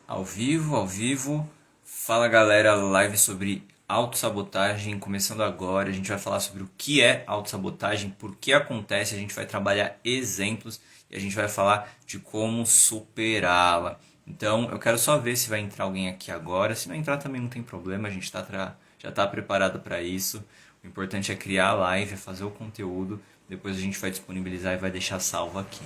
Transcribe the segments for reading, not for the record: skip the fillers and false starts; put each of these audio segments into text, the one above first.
Ao vivo, ao vivo. Fala galera, live sobre autossabotagem começando agora. A gente vai falar sobre o que é autossabotagem, por que acontece, a gente vai trabalhar exemplos e a gente vai falar de como superá-la. Então eu quero só ver se vai entrar alguém aqui agora. Se não entrar também não tem problema, a gente já está preparado para isso. O importante é criar a live, é fazer o conteúdo, depois a gente vai disponibilizar e vai deixar salvo aqui.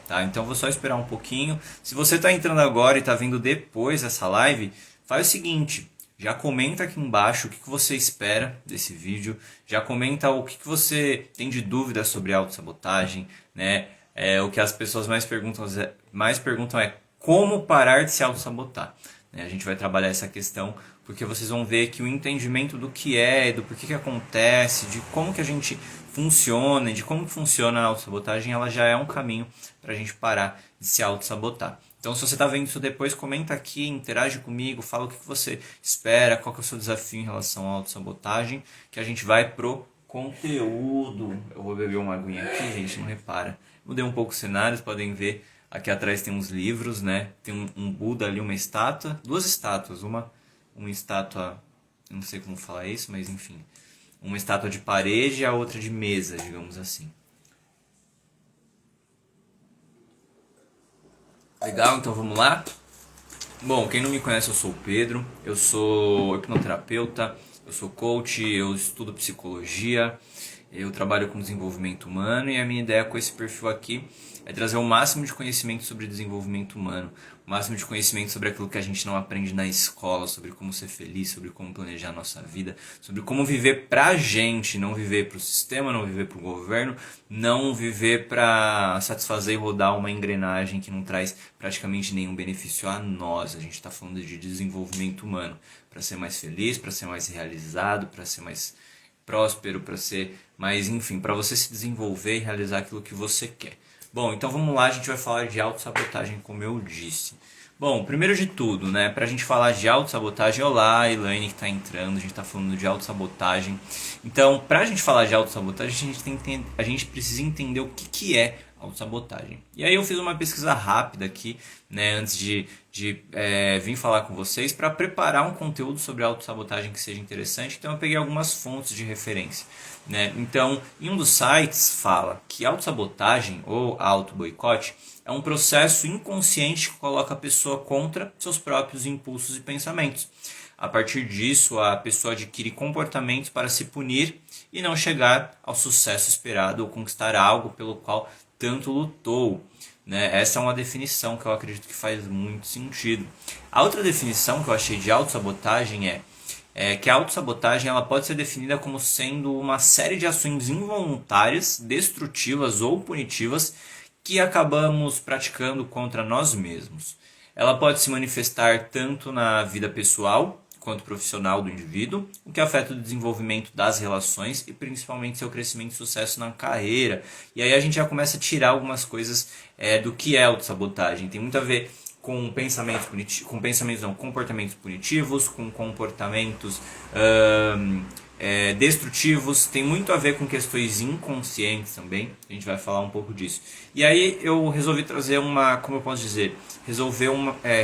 Tá? Então vou só esperar um pouquinho. Se você está entrando agora e está vindo depois dessa live, faz o seguinte, já comenta aqui embaixo o que você espera desse vídeo, já comenta o que você tem de dúvida sobre autossabotagem, né? O que as pessoas mais perguntam é como parar de se autossabotar. Né? A gente vai trabalhar essa questão porque vocês vão ver que o entendimento do que é, do porquê que acontece, de como que a gente funciona, de como que funciona a autossabotagem, ela já é um caminho para a gente parar de se autossabotar. Então, se você está vendo isso depois, comenta aqui, interage comigo, fala o que você espera, qual que é o seu desafio em relação à autossabotagem, que a gente vai pro conteúdo. Eu vou beber uma aguinha aqui, gente, não repara. Mudei um pouco os cenários, podem ver, aqui atrás tem uns livros, né? Tem um Buda ali, uma estátua, duas estátuas, uma estátua, não sei como falar isso, mas enfim, uma estátua de parede e a outra de mesa, digamos assim. Legal, então vamos lá? Bom, quem não me conhece, eu sou o Pedro, eu sou hipnoterapeuta, eu sou coach, eu estudo psicologia, eu trabalho com desenvolvimento humano e a minha ideia com esse perfil aqui é trazer o máximo de conhecimento sobre desenvolvimento humano, o máximo de conhecimento sobre aquilo que a gente não aprende na escola, sobre como ser feliz, sobre como planejar a nossa vida, sobre como viver pra gente, não viver pro sistema, não viver pro governo, não viver pra satisfazer e rodar uma engrenagem que não traz praticamente nenhum benefício a nós. A gente está falando de desenvolvimento humano, para ser mais feliz, para ser mais realizado, para ser mais próspero, para ser mais, enfim, para você se desenvolver e realizar aquilo que você quer. Bom, então vamos lá, a gente vai falar de autossabotagem, como eu disse. Bom, primeiro de tudo, né, pra gente falar de autossabotagem, olá, Elaine que tá entrando, a gente tá falando de autossabotagem. Então, pra gente falar de autossabotagem, a gente precisa entender o que é autossabotagem. E aí eu fiz uma pesquisa rápida aqui, né, antes de vir falar com vocês, para preparar um conteúdo sobre autossabotagem que seja interessante. Então eu peguei algumas fontes de referência. Né? Então, em um dos sites fala que autossabotagem ou auto-boicote é um processo inconsciente que coloca a pessoa contra seus próprios impulsos e pensamentos. A partir disso, a pessoa adquire comportamentos para se punir e não chegar ao sucesso esperado ou conquistar algo pelo qual tanto lutou. Né? Essa é uma definição que eu acredito que faz muito sentido. A outra definição que eu achei de autossabotagem é que a autossabotagem ela pode ser definida como sendo uma série de ações involuntárias, destrutivas ou punitivas que acabamos praticando contra nós mesmos. Ela pode se manifestar tanto na vida pessoal quanto profissional do indivíduo, o que afeta o desenvolvimento das relações e principalmente seu crescimento e sucesso na carreira. E aí a gente já começa a tirar algumas coisas do que é autossabotagem. Tem muito a ver com comportamentos punitivos, com comportamentos destrutivos, tem muito a ver com questões inconscientes também, a gente vai falar um pouco disso. E aí eu resolvi trazer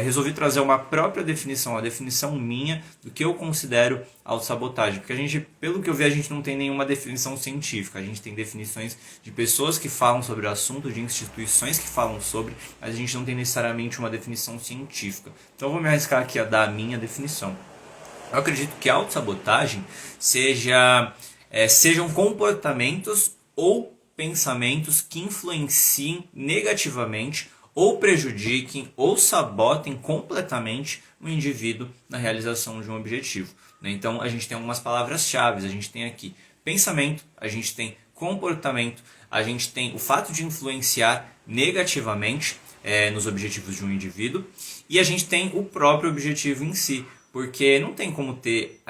resolvi trazer uma própria definição, a definição minha do que eu considero autossabotagem, porque a gente, pelo que eu vi, a gente não tem nenhuma definição científica, a gente tem definições de pessoas que falam sobre o assunto, de instituições que falam sobre, mas a gente não tem necessariamente uma definição científica. Então eu vou me arriscar aqui a dar a minha definição. Eu acredito que a autossabotagem sejam comportamentos ou pensamentos que influenciem negativamente ou prejudiquem ou sabotem completamente o indivíduo na realização de um objetivo. Então a gente tem algumas palavras-chave, a gente tem aqui pensamento, a gente tem comportamento, a gente tem o fato de influenciar negativamente nos objetivos de um indivíduo e a gente tem o próprio objetivo em si. Porque não tem como ter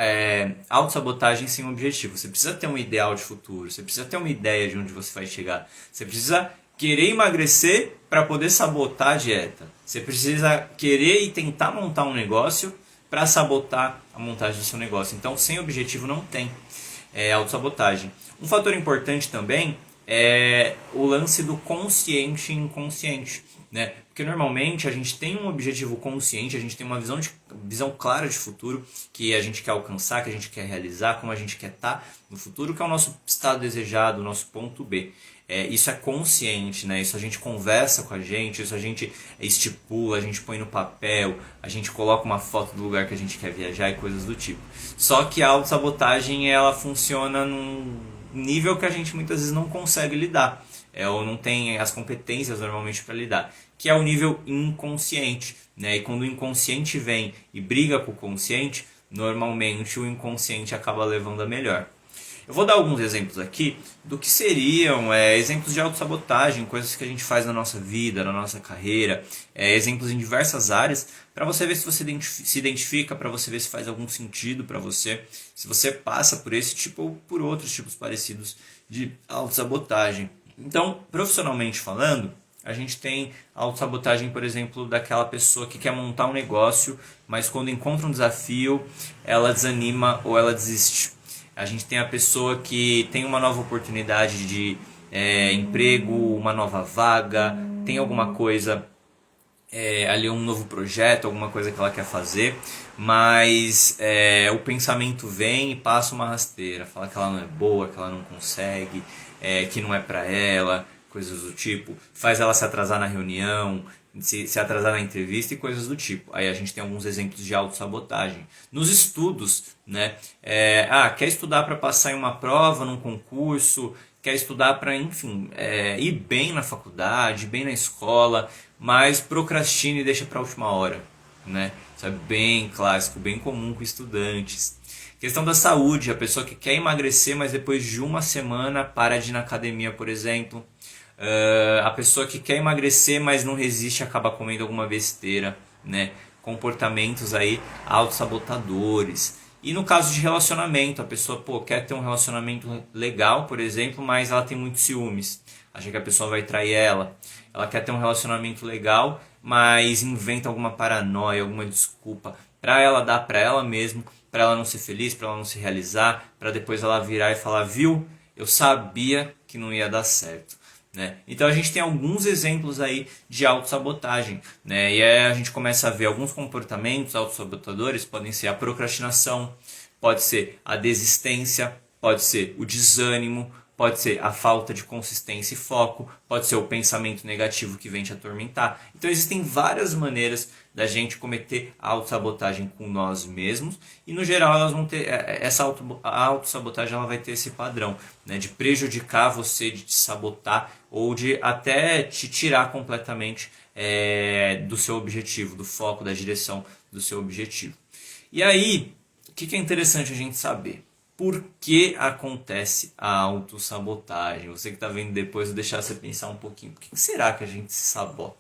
autossabotagem sem um objetivo. Você precisa ter um ideal de futuro, você precisa ter uma ideia de onde você vai chegar. Você precisa querer emagrecer para poder sabotar a dieta. Você precisa querer e tentar montar um negócio para sabotar a montagem do seu negócio. Então, sem objetivo não tem autossabotagem. Um fator importante também é o lance do consciente e inconsciente. Né? Porque Porque normalmente a gente tem um objetivo consciente, a gente tem uma visão clara de futuro que a gente quer alcançar, que a gente quer realizar, como a gente quer estar no futuro, que é o nosso estado desejado, o nosso ponto B. Isso é consciente, né? Isso a gente conversa com a gente, isso a gente estipula, a gente põe no papel, a gente coloca uma foto do lugar que a gente quer viajar e coisas do tipo. Só que a autossabotagem, ela funciona num nível que a gente muitas vezes não consegue lidar, ou não tem as competências normalmente para lidar, que é o nível inconsciente, né? E quando o inconsciente vem e briga com o consciente, normalmente o inconsciente acaba levando a melhor. Eu vou dar alguns exemplos aqui do que seriam exemplos de autossabotagem, coisas que a gente faz na nossa vida, na nossa carreira, exemplos em diversas áreas, para você ver se você se identifica, para você ver se faz algum sentido para você, se você passa por esse tipo ou por outros tipos parecidos de autossabotagem. Então, profissionalmente falando, a gente tem a autossabotagem, por exemplo, daquela pessoa que quer montar um negócio, mas quando encontra um desafio, ela desanima ou ela desiste. A gente tem a pessoa que tem uma nova oportunidade de emprego, uma nova vaga, tem alguma coisa ali, um novo projeto, alguma coisa que ela quer fazer, mas o pensamento vem e passa uma rasteira, fala que ela não é boa, que ela não consegue, que não é pra ela, coisas do tipo, faz ela se atrasar na reunião, se atrasar na entrevista e coisas do tipo. Aí a gente tem alguns exemplos de autossabotagem. Nos estudos, né? Quer estudar para passar em uma prova, num concurso, quer estudar para, enfim, ir bem na faculdade, bem na escola, mas procrastina e deixa para a última hora, né? Isso é bem clássico, bem comum com estudantes. Questão da saúde, a pessoa que quer emagrecer, mas depois de uma semana para de ir na academia, por exemplo. A pessoa que quer emagrecer, mas não resiste, acaba comendo alguma besteira, né? Comportamentos aí autossabotadores. E no caso de relacionamento, a pessoa quer ter um relacionamento legal, por exemplo, mas ela tem muitos ciúmes. Acha que a pessoa vai trair ela. Ela quer ter um relacionamento legal, mas inventa alguma paranoia, alguma desculpa para ela dar para ela mesma, para ela não ser feliz, para ela não se realizar, para depois ela virar e falar: viu, eu sabia que não ia dar certo. Né? Então a gente tem alguns exemplos aí de autossabotagem, né? E aí a gente começa a ver alguns comportamentos autossabotadores. Podem ser a procrastinação, pode ser a desistência, pode ser o desânimo, pode ser a falta de consistência e foco, pode ser o pensamento negativo que vem te atormentar. Então existem várias maneiras da gente cometer a autossabotagem com nós mesmos, e no geral elas vão ter a autossabotagem, ela vai ter esse padrão, né, de prejudicar você, de te sabotar ou de até te tirar completamente do seu objetivo, do foco, da direção do seu objetivo. E aí, o que é interessante a gente saber? Por que acontece a autossabotagem? Você que está vendo depois, vou deixar você pensar um pouquinho. Por que será que a gente se sabota?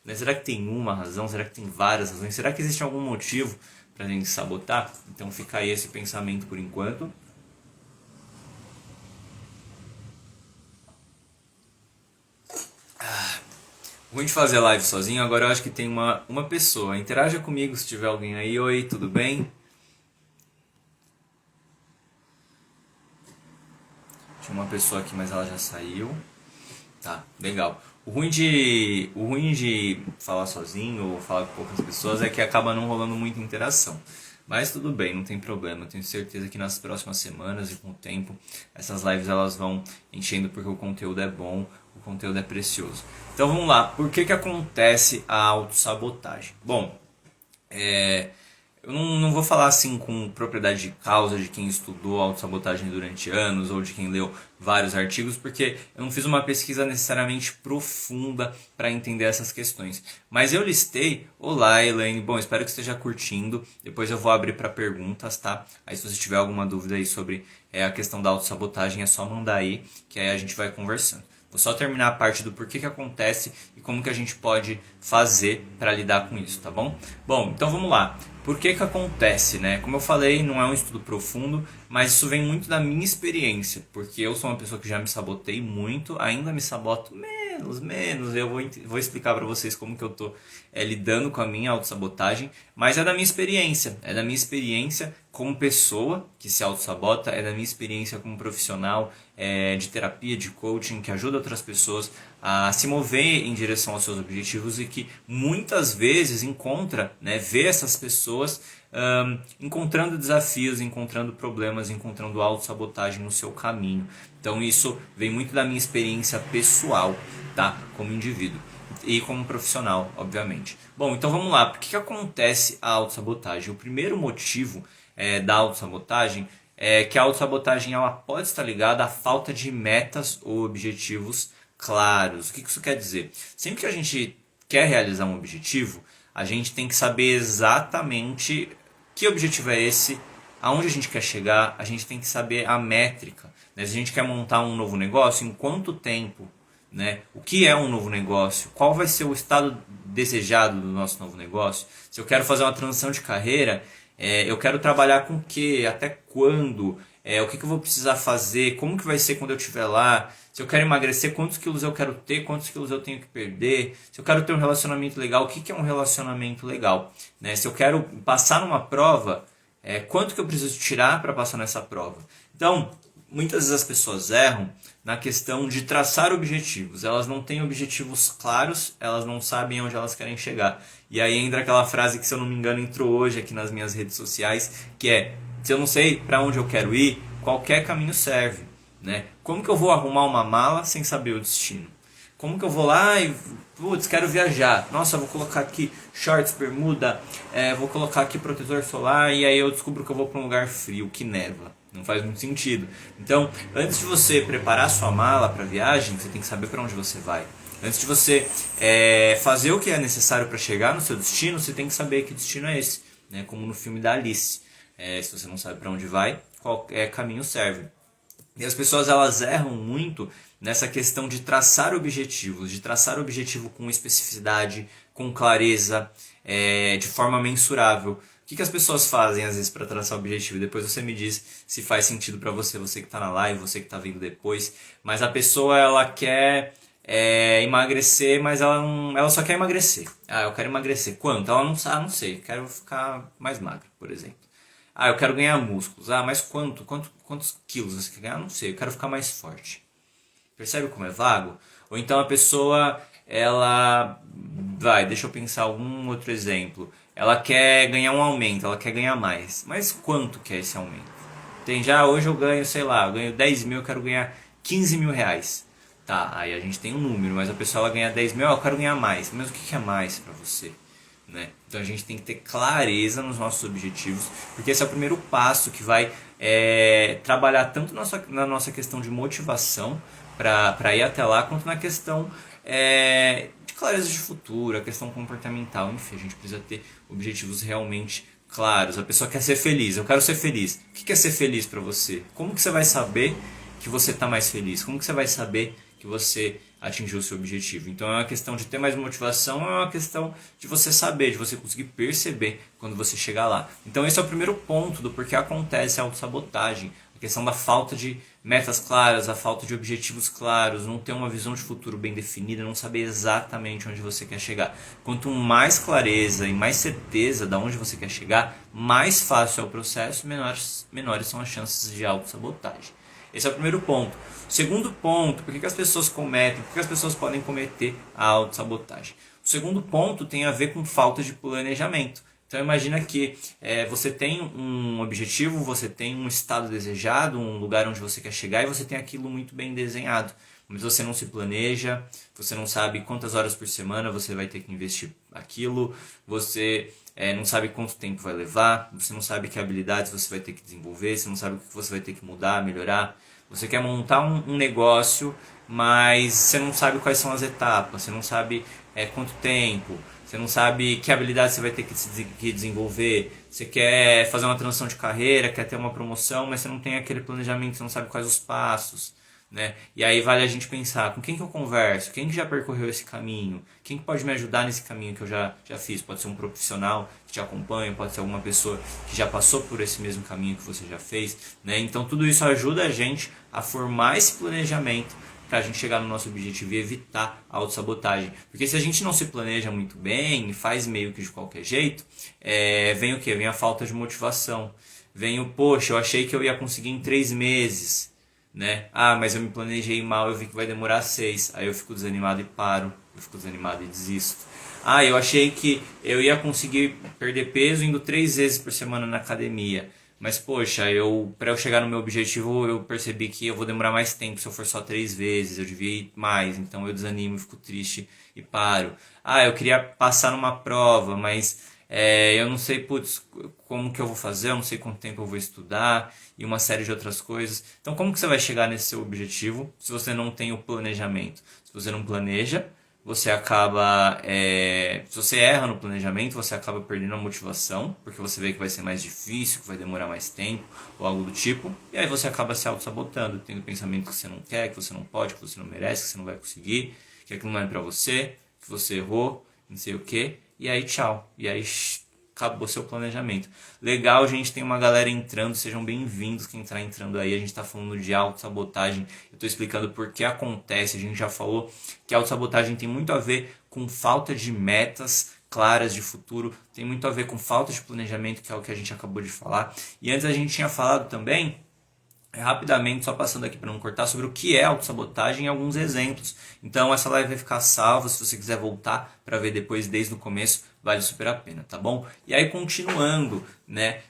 Né? Será que tem uma razão? Será que tem várias razões? Será que existe algum motivo para a gente se sabotar? Então fica aí esse pensamento por enquanto. Ruim de fazer live sozinho, agora eu acho que tem uma pessoa. Interaja comigo se tiver alguém aí. Oi, tudo bem? Tinha uma pessoa aqui, mas ela já saiu. Tá, legal. O ruim de falar sozinho ou falar com poucas pessoas é que acaba não rolando muita interação. Mas tudo bem, não tem problema. Eu tenho certeza que nas próximas semanas e com o tempo, essas lives elas vão enchendo, porque o conteúdo é bom, o conteúdo é precioso. Então vamos lá, por que acontece a autossabotagem? Bom, eu não vou falar assim com propriedade de causa de quem estudou autossabotagem durante anos ou de quem leu vários artigos, porque eu não fiz uma pesquisa necessariamente profunda para entender essas questões. Mas eu listei. Olá, Elaine. Bom, espero que esteja curtindo. Depois eu vou abrir para perguntas, tá? Aí se você tiver alguma dúvida aí sobre a questão da autossabotagem, é só mandar aí, que aí a gente vai conversando. Vou só terminar a parte do porquê que acontece e como que a gente pode fazer para lidar com isso, tá bom? Bom, então vamos lá. Por que acontece, né? Como eu falei, não é um estudo profundo, mas isso vem muito da minha experiência, porque eu sou uma pessoa que já me sabotei muito, ainda me saboto menos. Eu vou explicar para vocês como que eu tô lidando com a minha autossabotagem, mas é da minha experiência como pessoa que se autossabota, é da minha experiência como profissional de terapia, de coaching, que ajuda outras pessoas a se mover em direção aos seus objetivos e que muitas vezes encontra, né, vê essas pessoas encontrando desafios, encontrando problemas, encontrando autossabotagem no seu caminho. Então isso vem muito da minha experiência pessoal, tá? Como indivíduo e como profissional, obviamente. Bom, então vamos lá. Por que acontece a autossabotagem? O primeiro motivo da autossabotagem é que a autossabotagem ela pode estar ligada à falta de metas ou objetivos claros. O que isso quer dizer? Sempre que a gente quer realizar um objetivo, a gente tem que saber exatamente que objetivo é esse, aonde a gente quer chegar, a gente tem que saber a métrica. Né? Se a gente quer montar um novo negócio, em quanto tempo, né? O que é um novo negócio? Qual vai ser o estado desejado do nosso novo negócio? Se eu quero fazer uma transição de carreira, eu quero trabalhar com o que? Até quando? O que eu vou precisar fazer? Como que vai ser quando eu estiver lá? Se eu quero emagrecer, quantos quilos eu quero ter? Quantos quilos eu tenho que perder? Se eu quero ter um relacionamento legal, o que é um relacionamento legal? Né? Se eu quero passar numa prova, quanto que eu preciso tirar para passar nessa prova? Então, muitas vezes as pessoas erram na questão de traçar objetivos. Elas não têm objetivos claros, elas não sabem onde elas querem chegar. E aí entra aquela frase que, se eu não me engano, entrou hoje aqui nas minhas redes sociais, que é: se eu não sei para onde eu quero ir, qualquer caminho serve. Né? Como que eu vou arrumar uma mala sem saber o destino? Como que eu vou lá e, putz, quero viajar. Nossa, vou colocar aqui shorts, bermuda, vou colocar aqui protetor solar e aí eu descubro que eu vou para um lugar frio, que neva. Não faz muito sentido. Então, antes de você preparar sua mala para a viagem, você tem que saber para onde você vai. Antes de você fazer o que é necessário para chegar no seu destino, você tem que saber que destino é esse. Né? Como no filme da Alice. Se você não sabe para onde vai, qualquer caminho serve. E as pessoas elas erram muito nessa questão de traçar objetivos, de traçar objetivo com especificidade, com clareza, de forma mensurável. O que as pessoas fazem às vezes para traçar objetivo? Depois você me diz se faz sentido para você, você que está na live, você que está vindo depois. Mas a pessoa ela quer emagrecer, mas ela só quer emagrecer. Ah, eu quero emagrecer. Quanto? Ela não sei, quero ficar mais magra, por exemplo. Ah, eu quero ganhar músculos. Ah, mas quantos quilos você quer ganhar? Não sei, eu quero ficar mais forte. Percebe como é vago? Ou então a pessoa, deixa eu pensar algum outro exemplo. Ela quer ganhar um aumento, ela quer ganhar mais. Mas quanto que é esse aumento? Hoje eu ganho, sei lá, eu ganho 10 mil, eu quero ganhar 15 mil reais. Tá, aí a gente tem um número, mas a pessoa ela ganha 10 mil, eu quero ganhar mais. Mas o que é mais pra você? Né? Então a gente tem que ter clareza nos nossos objetivos, porque esse é o primeiro passo que vai trabalhar tanto na nossa questão de motivação para ir até lá, quanto na questão de clareza de futuro, a questão comportamental. Enfim, a gente precisa ter objetivos realmente claros. A pessoa quer ser feliz, eu quero ser feliz. O que é ser feliz para você? Como que você vai saber que você está mais feliz? Como que você vai saber que você atingiu o seu objetivo? Então é uma questão de ter mais motivação, é uma questão de você saber, de você conseguir perceber quando você chegar lá. Então esse é o primeiro ponto do porquê acontece a autossabotagem. A questão da falta de metas claras, a falta de objetivos claros, não ter uma visão de futuro bem definida, não saber exatamente onde você quer chegar. Quanto mais clareza e mais certeza de onde você quer chegar, mais fácil é o processo, menores são as chances de autossabotagem. Esse é o primeiro ponto. Segundo ponto, por que as pessoas cometem, por que as pessoas podem cometer a autossabotagem? O segundo ponto tem a ver com falta de planejamento. Então imagina que você tem um objetivo, você tem um estado desejado, um lugar onde você quer chegar e você tem aquilo muito bem desenhado. Mas você não se planeja, você não sabe quantas horas por semana você vai ter que investir aquilo, você não sabe quanto tempo vai levar, você não sabe que habilidades você vai ter que desenvolver, você não sabe o que você vai ter que mudar, melhorar. Você quer montar um negócio, mas você não sabe quais são as etapas, você não sabe quanto tempo, você não sabe que habilidades você vai ter que desenvolver. Você quer fazer uma transição de carreira, quer ter uma promoção, mas você não tem aquele planejamento, você não sabe quais os passos. Né? E aí vale a gente pensar, com quem que eu converso, quem que já percorreu esse caminho, quem que pode me ajudar nesse caminho que eu já fiz. Pode ser um profissional que te acompanha, pode ser alguma pessoa que já passou por esse mesmo caminho que você já fez. Né? Então tudo isso ajuda a gente a formar esse planejamento para a gente chegar no nosso objetivo e evitar a autossabotagem. Porque se a gente não se planeja muito bem e faz meio que de qualquer jeito, vem o quê? Vem a falta de motivação. Vem o, poxa, eu achei que eu ia conseguir em 3 meses. né? Ah, mas eu me planejei mal, eu vi que vai demorar 6, aí eu fico desanimado e paro, eu fico desanimado e desisto. Ah, eu achei que eu ia conseguir perder peso indo 3 vezes por semana na academia. Mas poxa, para eu chegar no meu objetivo, eu percebi que eu vou demorar mais tempo se eu for só 3 vezes, eu devia ir mais, então eu desanimo, fico triste e paro. Ah, eu queria passar numa prova, mas eu não sei, putz, como que eu vou fazer, eu não sei quanto tempo eu vou estudar e uma série de outras coisas. Então como que você vai chegar nesse seu objetivo se você não tem o planejamento? Se você não planeja, você acaba, se você erra no planejamento, você acaba perdendo a motivação, porque você vê que vai ser mais difícil, que vai demorar mais tempo, ou algo do tipo, e aí você acaba se auto-sabotando, tendo pensamento que você não quer, que você não pode, que você não merece, que você não vai conseguir, que aquilo não é pra você, que você errou, não sei o que, e aí tchau, e aí acabou seu planejamento. Legal, gente, tem uma galera entrando, sejam bem-vindos quem está entrando aí. A gente está falando de autossabotagem, eu estou explicando por que acontece. A gente já falou que a autossabotagem tem muito a ver com falta de metas claras de futuro, tem muito a ver com falta de planejamento, que é o que a gente acabou de falar. E antes a gente tinha falado também, rapidamente, só passando aqui para não cortar, sobre o que é autossabotagem e alguns exemplos. Então essa live vai ficar salva, se você quiser voltar para ver depois desde o começo, vale super a pena, tá bom? E aí continuando, né?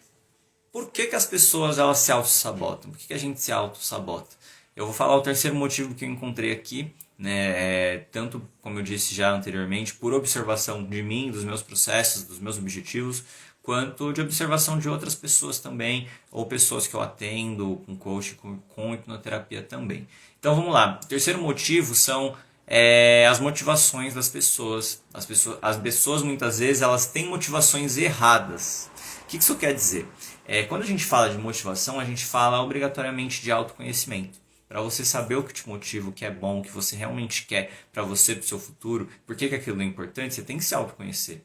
Por que as pessoas elas se auto-sabotam? Por que a gente se auto-sabota? Eu vou falar o terceiro motivo que eu encontrei aqui, né? Tanto, como eu disse já anteriormente, por observação de mim, dos meus processos, dos meus objetivos, quanto de observação de outras pessoas também, ou pessoas que eu atendo com coaching, com hipnoterapia também. Então vamos lá. O terceiro motivo são as motivações das pessoas. As pessoas muitas vezes elas têm motivações erradas. O que isso quer dizer? Quando a gente fala de motivação, a gente fala obrigatoriamente de autoconhecimento. Para você saber o que te motiva, o que é bom, o que você realmente quer para você, para o seu futuro, por que aquilo é importante, você tem que se autoconhecer.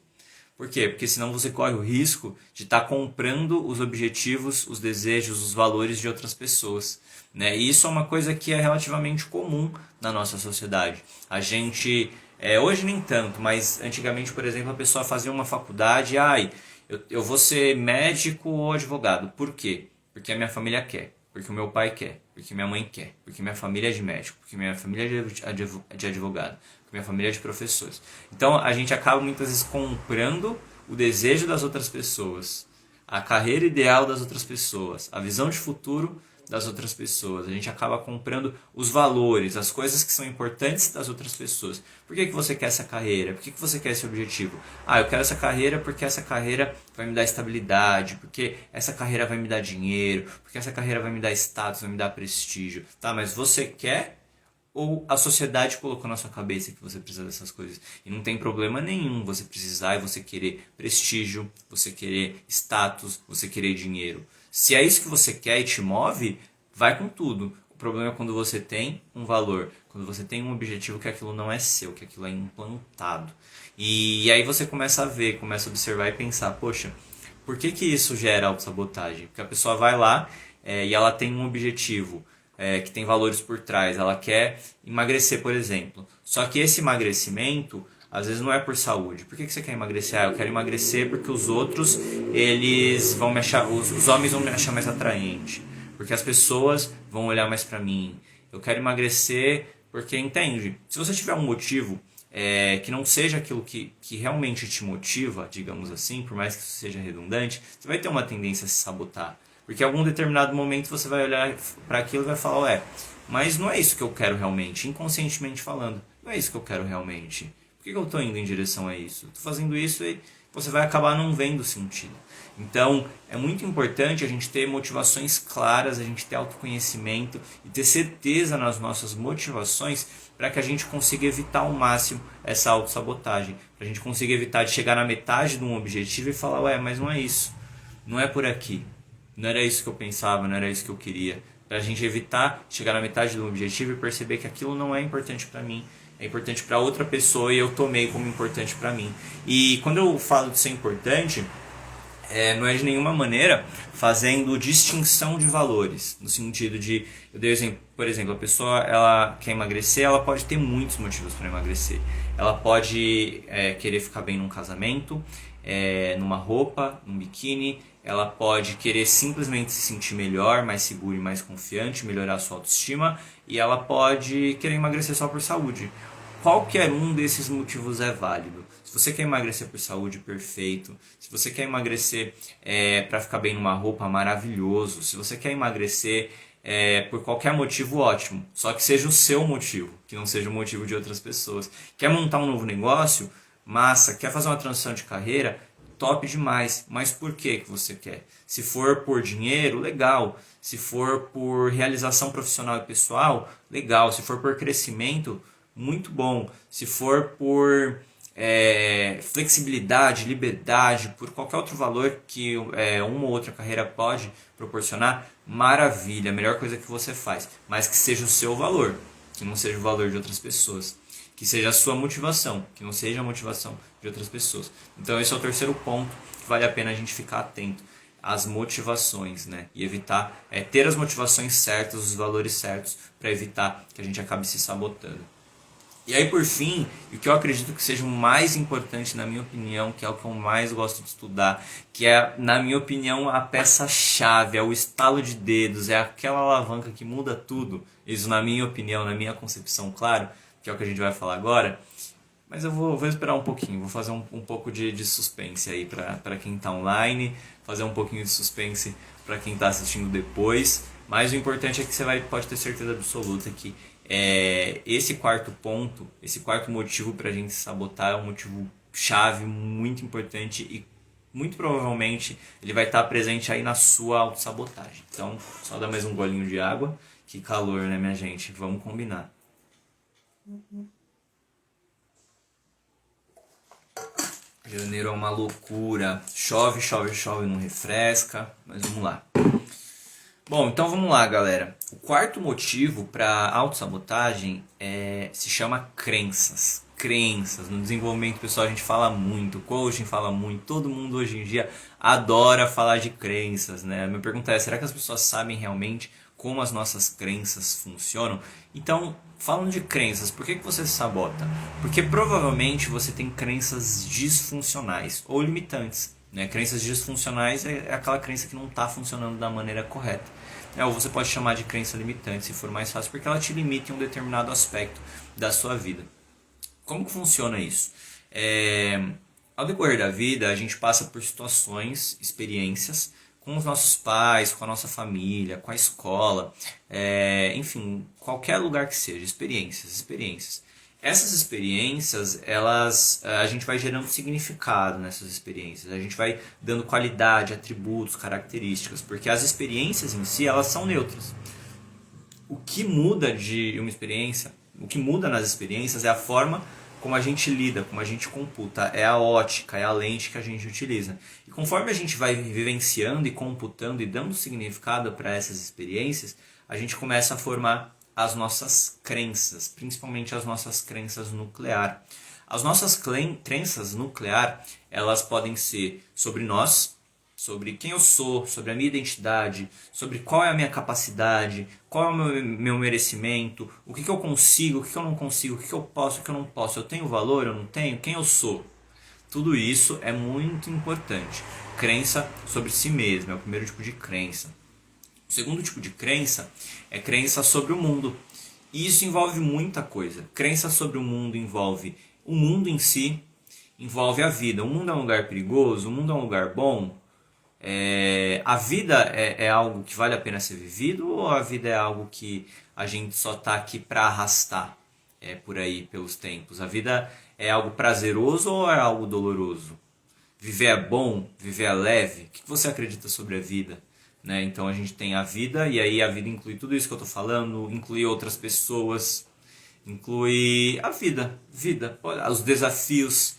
Por quê? Porque senão você corre o risco de estar comprando os objetivos, os desejos, os valores de outras pessoas, né? E isso é uma coisa que é relativamente comum na nossa sociedade. A gente, hoje nem tanto, mas antigamente, por exemplo, a pessoa fazia uma faculdade, eu vou ser médico ou advogado. Por quê? Porque a minha família quer, porque o meu pai quer, porque minha mãe quer, porque minha família é de médico, porque minha família é de advogado, porque minha família é de professores. Então a gente acaba muitas vezes comprando o desejo das outras pessoas, a carreira ideal das outras pessoas, a visão de futuro das outras pessoas. A gente acaba comprando os valores, as coisas que são importantes das outras pessoas. Por que você quer essa carreira? Por que você quer esse objetivo? Eu quero essa carreira porque essa carreira vai me dar estabilidade, porque essa carreira vai me dar dinheiro, porque essa carreira vai me dar status, vai me dar prestígio. Tá, mas você quer ou a sociedade colocou na sua cabeça que você precisa dessas coisas? E não tem problema nenhum você precisar e você querer prestígio, você querer status, você querer dinheiro. Se é isso que você quer e te move, vai com tudo. O problema é quando você tem um valor, quando você tem um objetivo que aquilo não é seu, que aquilo é implantado. E aí você começa a ver, começa a observar e pensar, poxa, por que isso gera autossabotagem? Porque a pessoa vai lá e ela tem um objetivo que tem valores por trás. Ela quer emagrecer, por exemplo. Só que esse emagrecimento às vezes não é por saúde. Por que você quer emagrecer? Eu quero emagrecer porque os outros, eles vão me achar, os homens vão me achar mais atraente. Porque as pessoas vão olhar mais pra mim. Eu quero emagrecer porque, entende? Se você tiver um motivo que não seja aquilo que realmente te motiva, digamos assim, por mais que isso seja redundante, você vai ter uma tendência a se sabotar. Porque em algum determinado momento você vai olhar para aquilo e vai falar, mas não é isso que eu quero realmente, inconscientemente falando. Não é isso que eu quero realmente. Por que eu estou indo em direção a isso? Estou fazendo isso e você vai acabar não vendo sentido. Então, é muito importante a gente ter motivações claras, a gente ter autoconhecimento e ter certeza nas nossas motivações para que a gente consiga evitar ao máximo essa autossabotagem. Para a gente consiga evitar de chegar na metade de um objetivo e falar, mas não é isso, não é por aqui. Não era isso que eu pensava, não era isso que eu queria. Para a gente evitar chegar na metade do objetivo e perceber que aquilo não é importante para mim, é importante para outra pessoa e eu tomei como importante para mim. E quando eu falo de ser importante, não é de nenhuma maneira fazendo distinção de valores, no sentido de, eu dei exemplo, por exemplo, a pessoa ela quer emagrecer, ela pode ter muitos motivos para emagrecer. Ela pode querer ficar bem num casamento, numa roupa, num biquíni, ela pode querer simplesmente se sentir melhor, mais segura e mais confiante, melhorar a sua autoestima, e ela pode querer emagrecer só por saúde. Qualquer um desses motivos é válido. Se você quer emagrecer por saúde, perfeito. Se você quer emagrecer para ficar bem numa roupa, maravilhoso. Se você quer emagrecer por qualquer motivo, ótimo. Só que seja o seu motivo, que não seja o motivo de outras pessoas. Quer montar um novo negócio? Massa. Quer fazer uma transição de carreira? Top demais. Mas por que você quer? Se for por dinheiro, legal. Se for por realização profissional e pessoal, legal. Se for por crescimento, muito bom. Se for por flexibilidade, liberdade, por qualquer outro valor que uma ou outra carreira pode proporcionar, maravilha, a melhor coisa que você faz. Mas que seja o seu valor, que não seja o valor de outras pessoas. Que seja a sua motivação, que não seja a motivação de outras pessoas. Então esse é o terceiro ponto que vale a pena a gente ficar atento. As motivações, né? E evitar, ter as motivações certas, os valores certos, para evitar que a gente acabe se sabotando. E aí, por fim, o que eu acredito que seja o mais importante, na minha opinião, que é o que eu mais gosto de estudar, que é, na minha opinião, a peça-chave, é o estalo de dedos, é aquela alavanca que muda tudo. Isso, na minha opinião, na minha concepção, claro, que é o que a gente vai falar agora. Mas eu vou esperar um pouquinho, vou fazer um pouco de suspense aí para quem está online, fazer um pouquinho de suspense para quem está assistindo depois. Mas o importante é que você pode ter certeza absoluta que esse quarto ponto, esse quarto motivo para a gente se sabotar é um motivo chave, muito importante e muito provavelmente ele vai estar presente aí na sua autossabotagem. Então, só dar mais um golinho de água. Que calor, né, minha gente? Vamos combinar. Janeiro é uma loucura. Chove, chove, chove, não refresca. Mas vamos lá. Bom, então vamos lá, galera. O quarto motivo para autossabotagem se chama crenças. Crenças. No desenvolvimento pessoal a gente fala muito, o coaching fala muito, todo mundo hoje em dia adora falar de crenças, né? A minha pergunta é, será que as pessoas sabem realmente como as nossas crenças funcionam? Então, falando de crenças, por que você se sabota? Porque provavelmente você tem crenças disfuncionais ou limitantes. Né? Crenças disfuncionais é aquela crença que não está funcionando da maneira correta. Ou você pode chamar de crença limitante, se for mais fácil, porque ela te limita em um determinado aspecto da sua vida. Como que funciona isso? Ao decorrer da vida, a gente passa por situações, experiências, com os nossos pais, com a nossa família, com a escola, enfim, qualquer lugar que seja, experiências. Essas experiências, a gente vai gerando significado nessas experiências, a gente vai dando qualidade, atributos, características, porque as experiências em si, elas são neutras. O que muda de uma experiência, o que muda nas experiências é a forma como a gente lida, como a gente computa, é a ótica, é a lente que a gente utiliza. E conforme a gente vai vivenciando e computando e dando significado para essas experiências, a gente começa a formar as nossas crenças, principalmente as nossas crenças nuclear. As nossas crenças nuclear, elas podem ser sobre nós, sobre quem eu sou, sobre a minha identidade, sobre qual é a minha capacidade, qual é o meu merecimento, o que eu consigo, o que eu não consigo, o que eu posso, o que eu não posso, eu tenho valor, eu não tenho, quem eu sou. Tudo isso é muito importante. Crença sobre si mesmo é o primeiro tipo de crença. O segundo tipo de crença é crença sobre o mundo. E isso envolve muita coisa. Crença sobre o mundo envolve o mundo em si, envolve a vida. O mundo é um lugar perigoso, o mundo é um lugar bom. A vida é algo que vale a pena ser vivido ou a vida é algo que a gente só está aqui para arrastar por aí pelos tempos? A vida é algo prazeroso ou é algo doloroso? Viver é bom? Viver é leve? O que você acredita sobre a vida? Né? Então a gente tem a vida, e aí a vida inclui tudo isso que eu estou falando, inclui outras pessoas, inclui a vida, os desafios,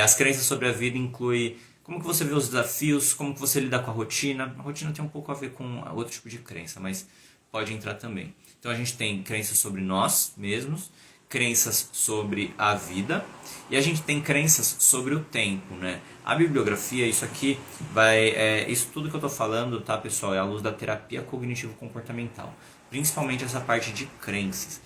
as crenças sobre a vida inclui como que você vê os desafios, como que você lida com a rotina. A rotina tem um pouco a ver com outro tipo de crença, mas pode entrar também. Então a gente tem crenças sobre nós mesmos, crenças sobre a vida, e a gente tem crenças sobre o tempo, né? A bibliografia, isso aqui isso tudo que eu estou falando, tá, pessoal, é à luz da terapia cognitivo-comportamental. principalmente essa parte de crenças.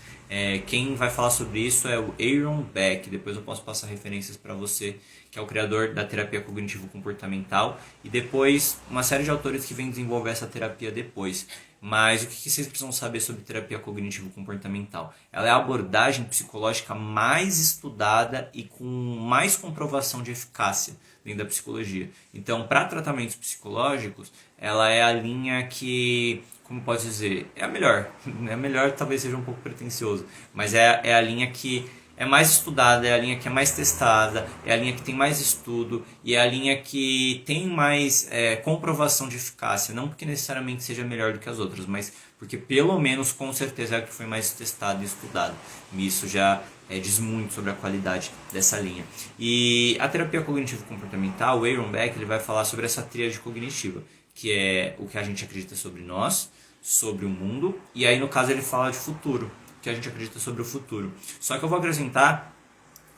Quem vai falar sobre isso é o Aaron Beck, depois eu posso passar referências para você, que é o criador da terapia cognitivo-comportamental, e depois uma série de autores que vêm desenvolver essa terapia depois. Mas o que vocês precisam saber sobre terapia cognitivo-comportamental? Ela é a abordagem psicológica mais estudada e com mais comprovação de eficácia dentro da psicologia. Então, para tratamentos psicológicos, ela é a linha que, como posso dizer, é a melhor. É a melhor, talvez seja um pouco pretensioso, mas é a linha que é mais estudada, é a linha que é mais testada, é a linha que tem mais estudo e é a linha que tem mais comprovação de eficácia. Não porque necessariamente seja melhor do que as outras, mas porque pelo menos com certeza é a que foi mais testada e estudada. E isso já diz muito sobre a qualidade dessa linha. E a terapia cognitivo-comportamental, o Aaron Beck, ele vai falar sobre essa tríade cognitiva, que é o que a gente acredita sobre nós, sobre o mundo, e aí no caso ele fala de futuro, que a gente acredita sobre o futuro. Só que eu vou acrescentar,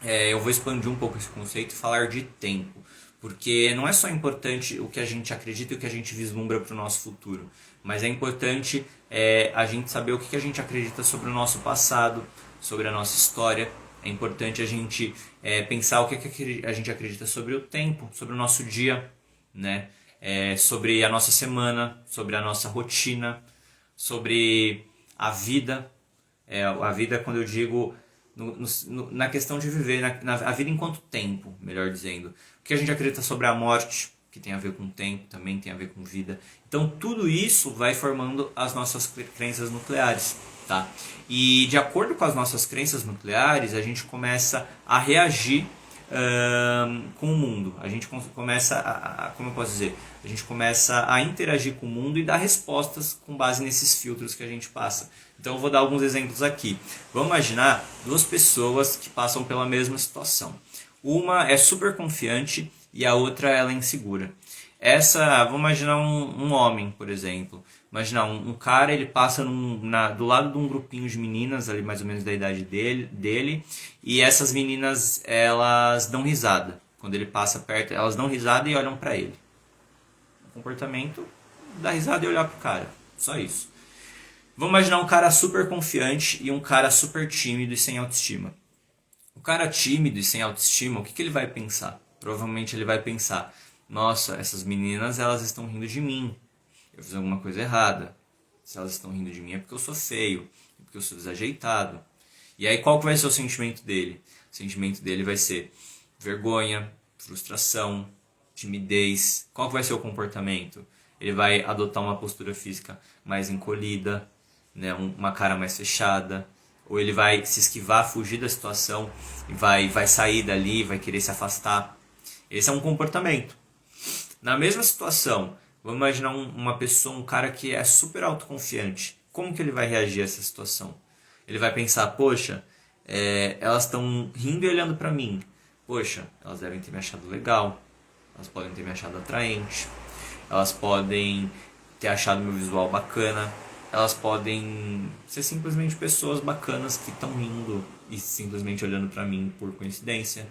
eu vou expandir um pouco esse conceito e falar de tempo, porque não é só importante o que a gente acredita e o que a gente vislumbra para o nosso futuro, mas é importante a gente saber o que a gente acredita sobre o nosso passado, sobre a nossa história. É importante a gente pensar o que a gente acredita sobre o tempo, sobre o nosso dia, né? Sobre a nossa semana, sobre a nossa rotina, sobre a vida. A vida, quando eu digo na questão de viver, a vida enquanto tempo, melhor dizendo. O que a gente acredita sobre a morte, que tem a ver com tempo, também tem a ver com vida. Então tudo isso vai formando as nossas crenças nucleares, tá? E de acordo com as nossas crenças nucleares, a gente começa a reagir com o mundo. A gente começa como eu posso dizer? A gente começa a interagir com o mundo e dar respostas com base nesses filtros que a gente passa. Então eu vou dar alguns exemplos aqui. Vamos imaginar duas pessoas que passam pela mesma situação. Uma é super confiante e a outra ela é insegura. Vamos imaginar um homem, por exemplo. Imaginar um cara, ele passa do lado de um grupinho de meninas, ali mais ou menos da idade dele, e essas meninas, elas dão risada. Quando ele passa perto, elas dão risada e olham pra ele. O comportamento, dar risada e olhar pro cara. Só isso. Vamos imaginar um cara super confiante e um cara super tímido e sem autoestima. O cara tímido e sem autoestima, o que ele vai pensar? Provavelmente ele vai pensar: nossa, essas meninas, elas estão rindo de mim. Eu fiz alguma coisa errada. Se elas estão rindo de mim é porque eu sou feio, é porque eu sou desajeitado. E aí qual que vai ser o sentimento dele? O sentimento dele vai ser vergonha, frustração, timidez. Qual que vai ser o comportamento? Ele vai adotar uma postura física mais encolhida, né? Uma cara mais fechada. Ou ele vai se esquivar, fugir da situação e vai sair dali, vai querer se afastar. Esse é um comportamento. Na mesma situação, vamos imaginar uma pessoa, um cara que é super autoconfiante. Como que ele vai reagir a essa situação? Ele vai pensar: poxa, elas estão rindo e olhando pra mim. Poxa, elas devem ter me achado legal. Elas podem ter me achado atraente. Elas podem ter achado meu visual bacana. Elas podem ser simplesmente pessoas bacanas que estão rindo e simplesmente olhando pra mim por coincidência.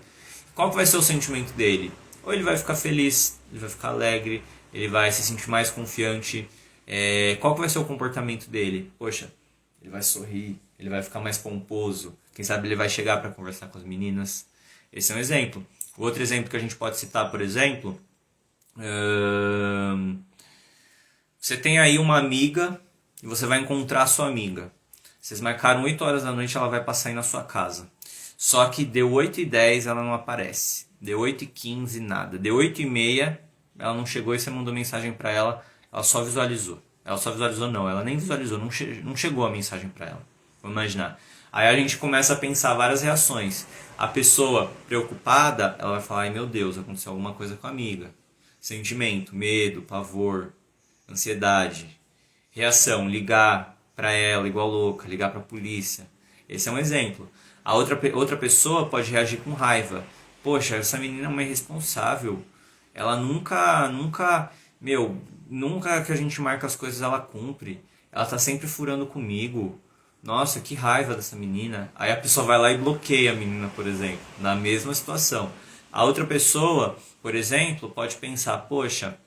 Qual que vai ser o sentimento dele? Ou ele vai ficar feliz, ele vai ficar alegre, ele vai se sentir mais confiante. Qual que vai ser o comportamento dele? Poxa, ele vai sorrir, ele vai ficar mais pomposo. Quem sabe ele vai chegar para conversar com as meninas. Esse é um exemplo. O outro exemplo que a gente pode citar, por exemplo, você tem aí uma amiga e você vai encontrar a sua amiga. Vocês marcaram 8 horas da noite, ela vai passar aí na sua casa. Só que deu 8h10, ela não aparece. Deu 8h15, nada. Deu 8h30, ela não chegou e você mandou mensagem pra ela, ela só visualizou. Ela só visualizou não, ela nem visualizou, não chegou a mensagem pra ela. Vamos imaginar. Aí a gente começa a pensar várias reações. A pessoa preocupada, ela vai falar: ai meu Deus, aconteceu alguma coisa com a amiga. Sentimento, medo, pavor, ansiedade. Reação, ligar pra ela igual louca, ligar pra polícia. Esse é um exemplo. A outra pessoa pode reagir com raiva. Poxa, essa menina é uma irresponsável. Ela nunca que a gente marca as coisas ela cumpre. Ela tá sempre furando comigo. Nossa, que raiva dessa menina. Aí a pessoa vai lá e bloqueia a menina, por exemplo, na mesma situação. A outra pessoa, por exemplo, pode pensar: poxa,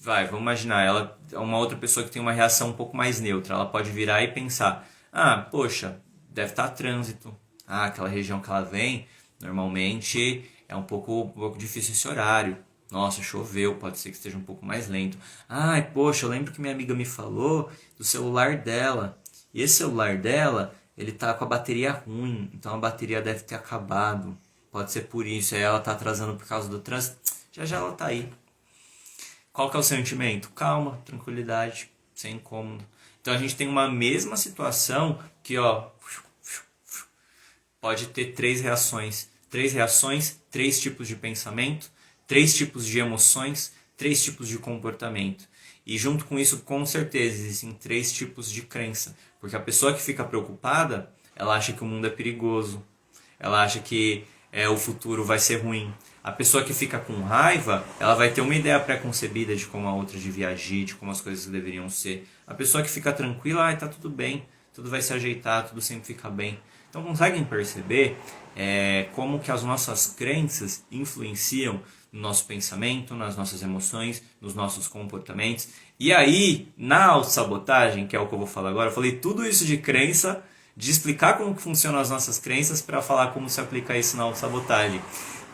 vamos imaginar, ela é uma outra pessoa que tem uma reação um pouco mais neutra. Ela pode virar e pensar, poxa, deve estar trânsito. Aquela região que ela vem, normalmente é um pouco difícil esse horário. Nossa, choveu, pode ser que esteja um pouco mais lento. Poxa, eu lembro que minha amiga me falou do celular dela. E esse celular dela, ele tá com a bateria ruim, então a bateria deve ter acabado. Pode ser por isso, aí ela tá atrasando por causa do trânsito. Já já ela tá aí. Qual que é o sentimento? Calma, tranquilidade, sem incômodo. Então a gente tem uma mesma situação que, pode ter três reações. Três reações, três tipos de pensamento, três tipos de emoções, três tipos de comportamento. E junto com isso, com certeza, existem três tipos de crença. Porque a pessoa que fica preocupada, ela acha que o mundo é perigoso. Ela acha que o futuro vai ser ruim. A pessoa que fica com raiva, ela vai ter uma ideia pré-concebida de como a outra devia agir, de como as coisas deveriam ser. A pessoa que fica tranquila, tá tudo bem, tudo vai se ajeitar, tudo sempre fica bem. Então conseguem perceber como que as nossas crenças influenciam no nosso pensamento, nas nossas emoções, nos nossos comportamentos. E aí, na autossabotagem, que é o que eu vou falar agora, eu falei tudo isso de crença, de explicar como que funcionam as nossas crenças para falar como se aplica isso na autossabotagem.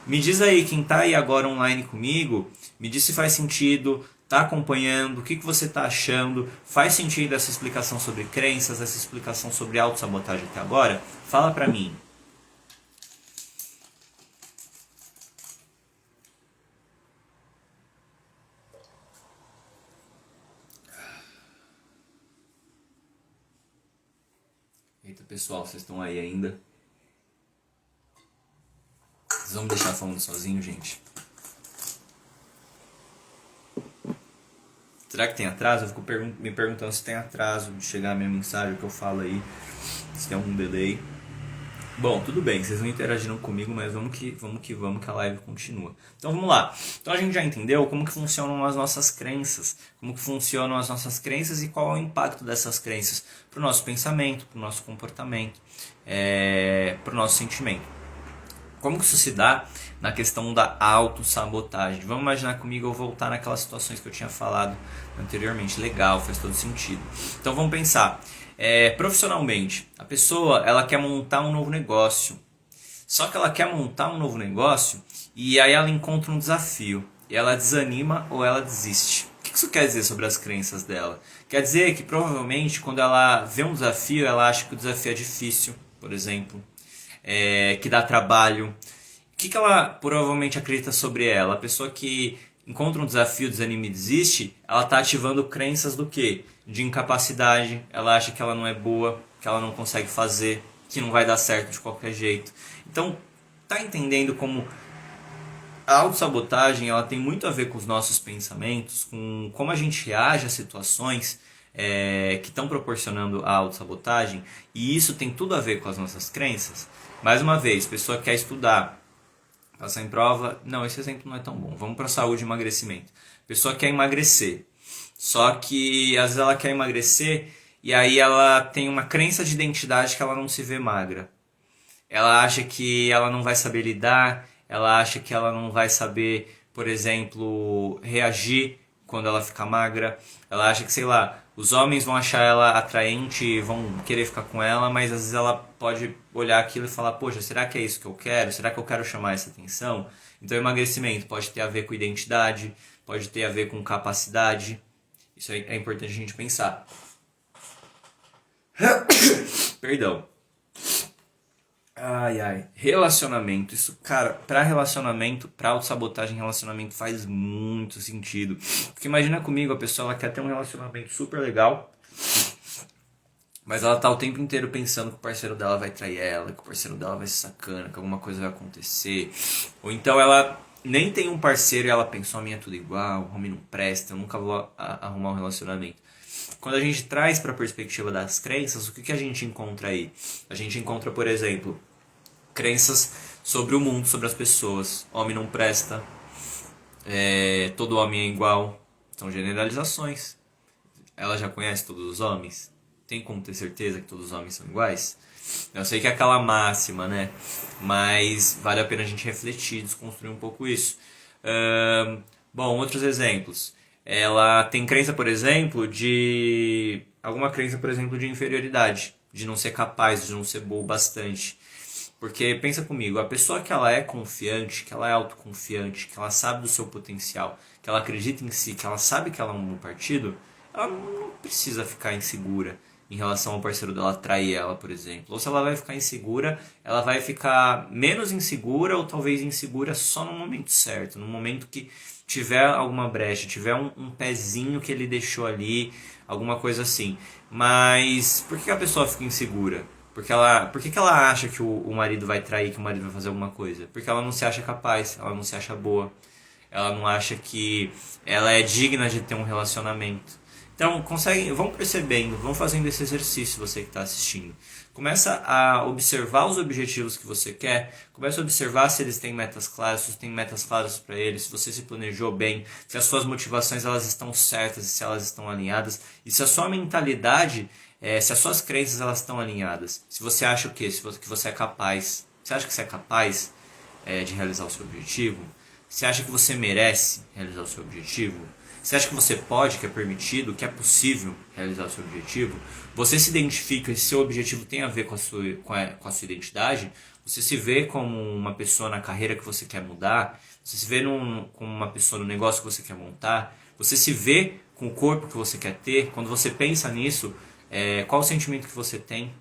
Me diz aí, quem está aí agora online comigo, me diz se faz sentido, está acompanhando, o que você está achando, faz sentido essa explicação sobre crenças, essa explicação sobre autossabotagem até agora? Fala para mim. Eita pessoal, vocês estão aí ainda? Vocês vão me deixar falando sozinho, gente? Será que tem atraso? Eu fico me perguntando se tem atraso de chegar a minha mensagem que eu falo aí, se tem algum delay. Bom, tudo bem, vocês não interagiram comigo, mas vamos que a live continua. Então vamos lá. Então a gente já entendeu como que funcionam as nossas crenças, e qual é o impacto dessas crenças para o nosso pensamento, para o nosso comportamento, para o nosso sentimento. Como que isso se dá na questão da autossabotagem? Vamos imaginar comigo eu voltar naquelas situações que eu tinha falado anteriormente. Legal, faz todo sentido. Então vamos pensar. Profissionalmente, a pessoa ela quer montar um novo negócio. Só que ela quer montar um novo negócio e aí ela encontra um desafio. E ela desanima ou ela desiste. O que isso quer dizer sobre as crenças dela? Quer dizer que provavelmente quando ela vê um desafio, ela acha que o desafio é difícil, por exemplo. Que dá trabalho. O que ela provavelmente acredita sobre ela? A pessoa que encontra um desafio, desanima e desiste, ela está ativando crenças do quê? De incapacidade. Ela acha que ela não é boa, que ela não consegue fazer, que não vai dar certo de qualquer jeito. Então, tá entendendo como a autossabotagem ela tem muito a ver com os nossos pensamentos, com como a gente reage a situações que estão proporcionando a autossabotagem, e isso tem tudo a ver com as nossas crenças. Mais uma vez, a pessoa quer estudar, passar em prova. Não, esse exemplo não é tão bom. Vamos para a saúde e emagrecimento. A pessoa quer emagrecer, só que às vezes ela quer emagrecer e aí ela tem uma crença de identidade que ela não se vê magra. Ela acha que ela não vai saber lidar, ela acha que ela não vai saber, por exemplo, reagir quando ela ficar magra. Ela acha que, sei lá, os homens vão achar ela atraente, vão querer ficar com ela, mas às vezes ela pode olhar aquilo e falar, poxa, será que é isso que eu quero? Será que eu quero chamar essa atenção? Então emagrecimento pode ter a ver com identidade, pode ter a ver com capacidade. Isso é importante a gente pensar. Perdão. Relacionamento. Isso, cara, pra relacionamento, pra autossabotagem, relacionamento faz muito sentido. Porque imagina comigo, a pessoa ela quer ter um relacionamento super legal, mas ela tá o tempo inteiro pensando que o parceiro dela vai trair ela, que o parceiro dela vai ser sacana, que alguma coisa vai acontecer. Ou então ela nem tem um parceiro e ela pensa, a minha é tudo igual, o homem não presta, eu nunca vou arrumar um relacionamento. Quando a gente traz para a perspectiva das crenças, o que a gente encontra aí? A gente encontra, por exemplo, crenças sobre o mundo, sobre as pessoas. Homem não presta, todo homem é igual. São generalizações. Ela já conhece todos os homens? Tem como ter certeza que todos os homens são iguais? Eu sei que é aquela máxima, né? Mas vale a pena a gente refletir, desconstruir um pouco isso. Bom, outros exemplos. ela tem crença, por exemplo, alguma crença, por exemplo, de inferioridade, de não ser capaz, de não ser boa o bastante. Porque pensa comigo, a pessoa que ela é confiante, que ela é autoconfiante, que ela sabe do seu potencial, que ela acredita em si, que ela sabe que ela é um bom partido, ela não precisa ficar insegura em relação ao parceiro dela trair ela, por exemplo. Ou se ela vai ficar insegura, ela vai ficar menos insegura ou talvez insegura só no momento certo, no momento que tiver alguma brecha, tiver um pezinho que ele deixou ali, alguma coisa assim. Mas por que a pessoa fica insegura? Por que ela acha que o marido vai trair, que o marido vai fazer alguma coisa? Porque ela não se acha capaz, ela não se acha boa, ela não acha que ela é digna de ter um relacionamento. Então, vão percebendo, vão fazendo esse exercício, você que está assistindo. Começa a observar os objetivos que você quer, começa a observar se eles têm metas claras, se você tem metas claras para eles, se você se planejou bem, se as suas motivações elas estão certas, se elas estão alinhadas, e se a sua mentalidade, se as suas crenças elas estão alinhadas. Se você acha o quê? Que você é capaz. Você acha que você é capaz de realizar o seu objetivo? Você acha que você merece realizar o seu objetivo? Você acha que você pode, que é permitido, que é possível realizar o seu objetivo? Você se identifica, se seu objetivo tem a ver com a sua identidade? Você se vê como uma pessoa na carreira que você quer mudar? Você se vê como uma pessoa no negócio que você quer montar? Você se vê com o corpo que você quer ter? Quando você pensa nisso, qual o sentimento que você tem?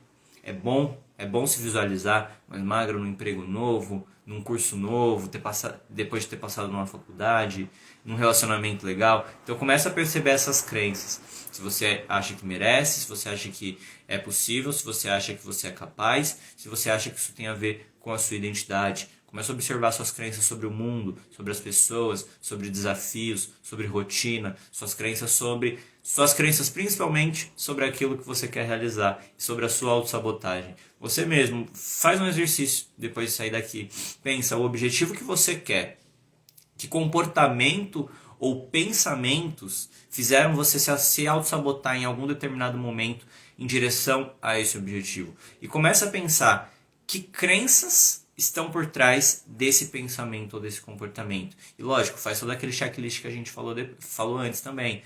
É bom se visualizar mais magro num emprego novo, num curso novo, depois de ter passado numa faculdade, num relacionamento legal. Então começa a perceber essas crenças. Se você acha que merece, se você acha que é possível, se você acha que você é capaz, se você acha que isso tem a ver com a sua identidade. Começa a observar suas crenças sobre o mundo, sobre as pessoas, sobre desafios, sobre rotina, suas crenças principalmente sobre aquilo que você quer realizar e sobre a sua autossabotagem. Você mesmo faz um exercício depois de sair daqui. Pensa o objetivo que você quer. Que comportamento ou pensamentos fizeram você se autossabotar em algum determinado momento em direção a esse objetivo. E começa a pensar que crenças estão por trás desse pensamento ou desse comportamento. E lógico, faz todo aquele checklist que a gente falou antes também.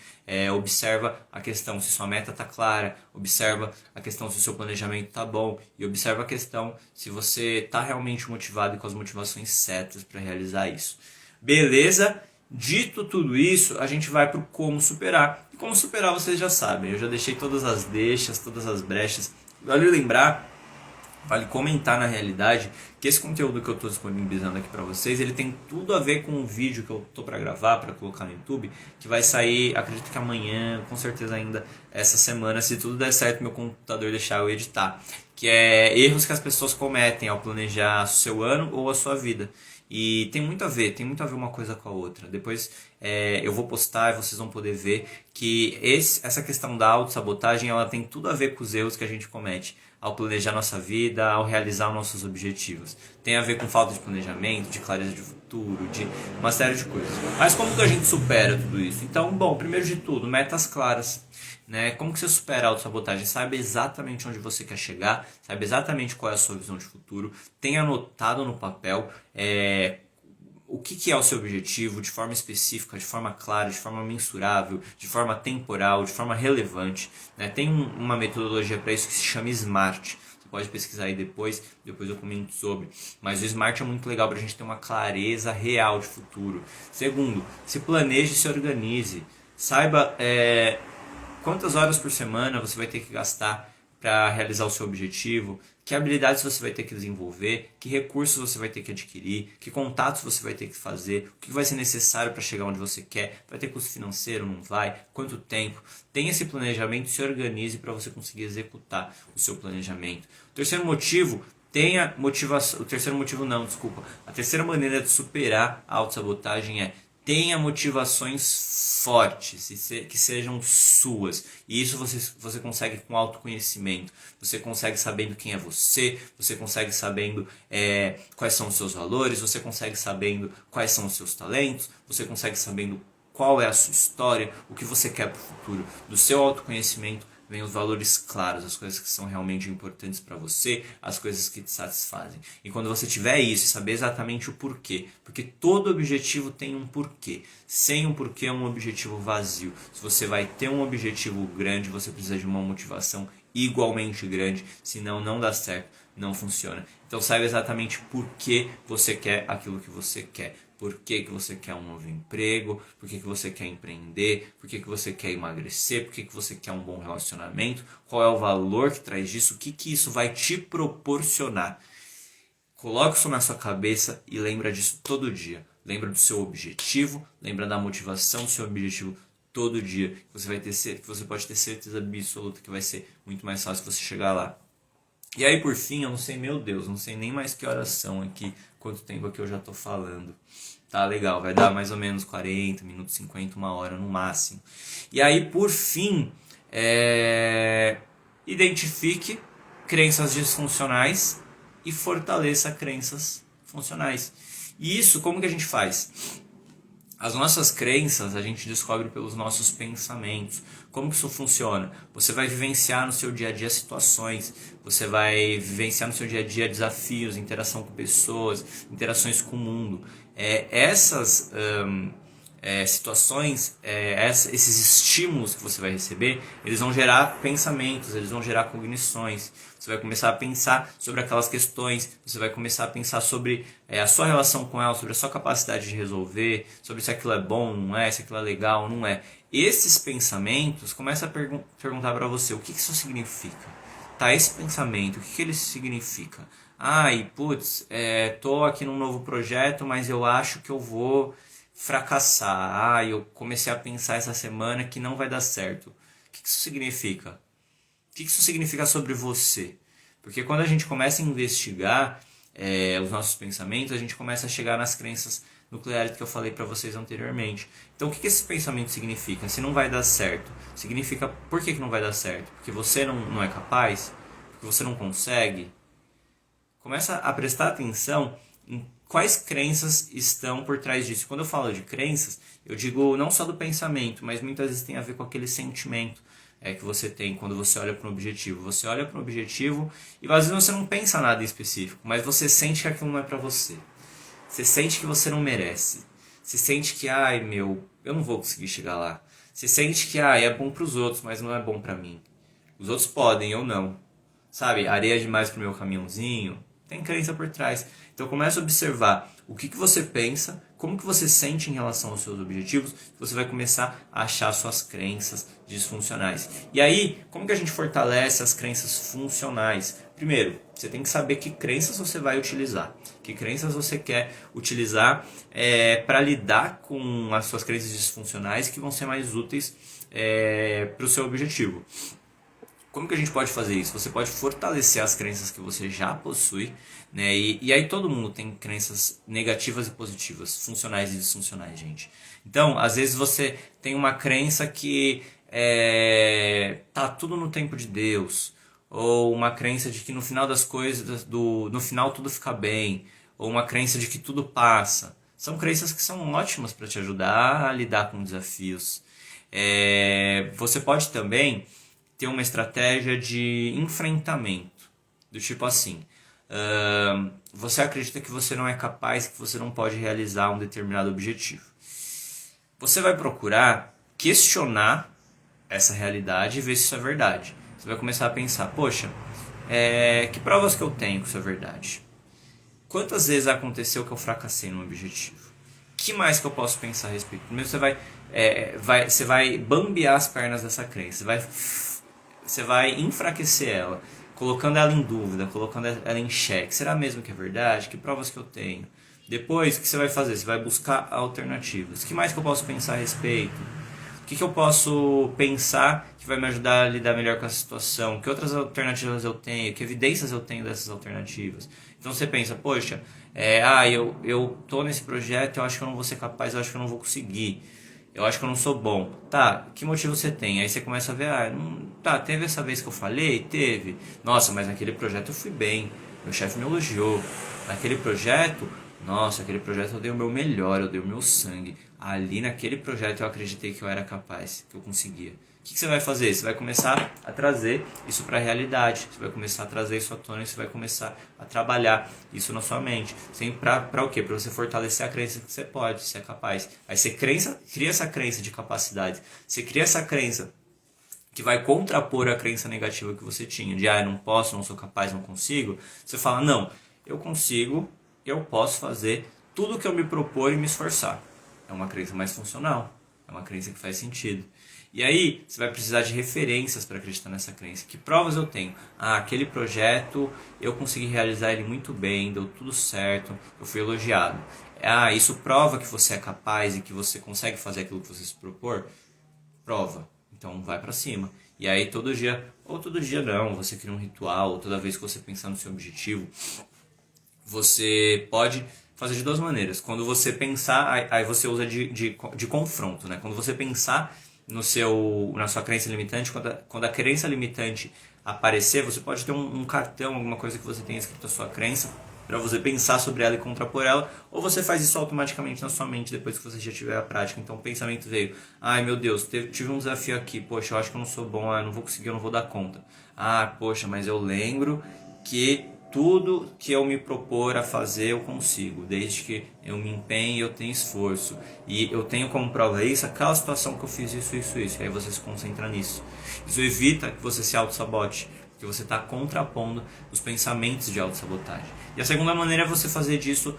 Observa a questão se sua meta está clara, observa a questão se o seu planejamento está bom e observa a questão se você está realmente motivado e com as motivações certas para realizar isso. Beleza? Dito tudo isso, a gente vai para o como superar. E como superar vocês já sabem, eu já deixei todas as deixas, todas as brechas. Vale lembrar, vale comentar na realidade que esse conteúdo que eu estou disponibilizando aqui para vocês, ele tem tudo a ver com o vídeo que eu estou para gravar, para colocar no YouTube, que vai sair, acredito que amanhã, com certeza ainda essa semana, se tudo der certo, meu computador deixar eu editar. Que é erros que as pessoas cometem ao planejar o seu ano ou a sua vida. E tem muito a ver uma coisa com a outra. Depois eu vou postar e vocês vão poder ver que essa questão da autossabotagem, ela tem tudo a ver com os erros que a gente comete ao planejar nossa vida, ao realizar nossos objetivos. Tem a ver com falta de planejamento, de clareza de futuro, de uma série de coisas. Mas como que a gente supera tudo isso? Então, bom, primeiro de tudo, metas claras. Né? Como que você supera a autossabotagem? Saiba exatamente onde você quer chegar, saiba exatamente qual é a sua visão de futuro, tenha anotado no papel o que é o seu objetivo de forma específica, de forma clara, de forma mensurável, de forma temporal, de forma relevante. Né? Tem uma metodologia para isso que se chama SMART. Você pode pesquisar aí depois eu comento sobre. Mas o SMART é muito legal para a gente ter uma clareza real de futuro. Segundo, se planeje e se organize. Saiba quantas horas por semana você vai ter que gastar para realizar o seu objetivo, que habilidades você vai ter que desenvolver, que recursos você vai ter que adquirir, que contatos você vai ter que fazer, o que vai ser necessário para chegar onde você quer, vai ter custo financeiro, não vai, quanto tempo. Tenha esse planejamento, se organize para você conseguir executar o seu planejamento. O terceiro motivo, tenha motivação. A terceira maneira de superar a autossabotagem é tenha motivações fortes, que sejam suas. E isso você consegue com autoconhecimento. Você consegue sabendo quem é você consegue sabendo quais são os seus valores, você consegue sabendo quais são os seus talentos, você consegue sabendo qual é a sua história, o que você quer para o futuro. Do seu autoconhecimento vem os valores claros, as coisas que são realmente importantes para você, as coisas que te satisfazem. E quando você tiver isso e saber exatamente o porquê, porque todo objetivo tem um porquê. Sem um porquê é um objetivo vazio. Se você vai ter um objetivo grande, você precisa de uma motivação igualmente grande, senão não dá certo, não funciona. Então saiba exatamente por que você quer aquilo que você quer. Por que você quer um novo emprego, por que você quer empreender, por que você quer emagrecer, por que você quer um bom relacionamento, qual é o valor que traz disso, o que isso vai te proporcionar. Coloque isso na sua cabeça e lembra disso todo dia. Lembra do seu objetivo, lembra da motivação do seu objetivo todo dia. Você pode ter certeza absoluta que vai ser muito mais fácil você chegar lá. E aí por fim, eu não sei, meu Deus, não sei nem mais que horas são aqui, quanto tempo aqui eu já tô falando. Tá legal, vai dar mais ou menos 40 minutos, 50, uma hora no máximo. E aí por fim, identifique crenças disfuncionais e fortaleça crenças funcionais. E isso como que a gente faz? As nossas crenças a gente descobre pelos nossos pensamentos. Como que isso funciona? Você vai vivenciar no seu dia a dia situações, você vai vivenciar no seu dia a dia desafios, interação com pessoas, interações com o mundo. Essas situações, esses estímulos que você vai receber, eles vão gerar pensamentos, eles vão gerar cognições. Você vai começar a pensar sobre aquelas questões, você vai começar a pensar sobre a sua relação com ela, sobre a sua capacidade de resolver, sobre se aquilo é bom, não é, se aquilo é legal, não é. Esses pensamentos, começa a perguntar para você, o que isso significa? Tá, esse pensamento, o que ele significa? Ai, putz, tô aqui num novo projeto, mas eu acho que eu vou fracassar. Eu comecei a pensar essa semana que não vai dar certo. O que isso significa? O que isso significa sobre você? Porque quando a gente começa a investigar os nossos pensamentos, a gente começa a chegar nas crenças nucleares que eu falei para vocês anteriormente. Então o que esse pensamento significa? Se não vai dar certo, significa por que não vai dar certo? Porque você não é capaz? Porque você não consegue? Começa a prestar atenção em quais crenças estão por trás disso. Quando eu falo de crenças, eu digo não só do pensamento, mas muitas vezes tem a ver com aquele sentimento que você tem quando você olha para um objetivo. Você olha para um objetivo e às vezes você não pensa nada em específico, mas você sente que aquilo não é para você. Você sente que você não merece. Você sente que, eu não vou conseguir chegar lá. Você sente que, é bom para os outros, mas não é bom para mim. Os outros podem, eu não. Sabe, areia demais pro meu caminhãozinho. Tem crença por trás. Então começa a observar o que você pensa, como que você sente em relação aos seus objetivos, você vai começar a achar suas crenças disfuncionais. E aí, como que a gente fortalece as crenças funcionais? Primeiro, você tem que saber que crenças você vai utilizar, que crenças você quer utilizar para lidar com as suas crenças disfuncionais que vão ser mais úteis para o seu objetivo. Como que a gente pode fazer isso? Você pode fortalecer as crenças que você já possui, né? E aí todo mundo tem crenças negativas e positivas, funcionais e disfuncionais, gente. Então, às vezes você tem uma crença que tá tudo no tempo de Deus, ou uma crença de que no final das coisas, no final tudo fica bem, ou uma crença de que tudo passa. São crenças que são ótimas para te ajudar a lidar com desafios. Você pode também ter uma estratégia de enfrentamento, do tipo assim, você acredita que você não é capaz, que você não pode realizar um determinado objetivo. Você vai procurar questionar essa realidade e ver se isso é verdade. Você vai começar a pensar, poxa, que provas que eu tenho que isso é verdade? Quantas vezes aconteceu que eu fracassei no objetivo? O que mais que eu posso pensar a respeito? Primeiro você vai bambear as pernas dessa crença, você vai enfraquecer ela, colocando ela em dúvida, colocando ela em xeque. Será mesmo que é verdade? Que provas que eu tenho? Depois, o que você vai fazer? Você vai buscar alternativas. O que mais que eu posso pensar a respeito? O que eu posso pensar que vai me ajudar a lidar melhor com essa situação? Que outras alternativas eu tenho? Que evidências eu tenho dessas alternativas? Então você pensa, poxa, eu tô nesse projeto, eu acho que eu não vou ser capaz, eu acho que eu não vou conseguir. Eu acho que eu não sou bom. Tá, que motivo você tem? Aí você começa a ver, teve essa vez que eu falei? Teve. Nossa, mas naquele projeto eu fui bem. Meu chefe me elogiou. Naquele projeto, Nossa, aquele projeto eu dei o meu melhor, eu dei o meu sangue. Ali naquele projeto eu acreditei que eu era capaz, que eu conseguia. O que você vai fazer? Você vai começar a trazer isso para a realidade. Você vai começar a trazer isso à tona e você vai começar a trabalhar isso na sua mente. Sempre para o quê? Para você fortalecer a crença que você pode, você é capaz. Aí você cria essa crença de capacidade. Você cria essa crença que vai contrapor a crença negativa que você tinha. De, eu não posso, não sou capaz, não consigo. Você fala, não, eu consigo, eu posso fazer tudo o que eu me propor e me esforçar. É uma crença mais funcional. É uma crença que faz sentido. E aí, você vai precisar de referências para acreditar nessa crença. Que provas eu tenho? Aquele projeto, eu consegui realizar ele muito bem, deu tudo certo, eu fui elogiado. Isso prova que você é capaz e que você consegue fazer aquilo que você se propor? Prova. Então, vai para cima. E aí, todo dia, ou todo dia não, você cria um ritual, ou toda vez que você pensar no seu objetivo, você pode fazer de duas maneiras. Quando você pensar, aí você usa de confronto, né? Quando você pensar na sua crença limitante, quando a crença limitante aparecer, você pode ter um cartão, alguma coisa que você tenha escrito a sua crença, para você pensar sobre ela e contrapor ela, ou você faz isso automaticamente na sua mente depois que você já tiver a prática. Então o pensamento veio, ai meu Deus, tive um desafio aqui, poxa, eu acho que eu não sou bom, eu não vou conseguir, eu não vou dar conta. Poxa, mas eu lembro que tudo que eu me propor a fazer eu consigo, desde que eu me empenhe e eu tenho esforço. E eu tenho como prova isso, aquela situação que eu fiz isso. E aí você se concentra nisso. Isso evita que você se auto-sabote, porque você está contrapondo os pensamentos de autossabotagem. E a segunda maneira é você fazer disso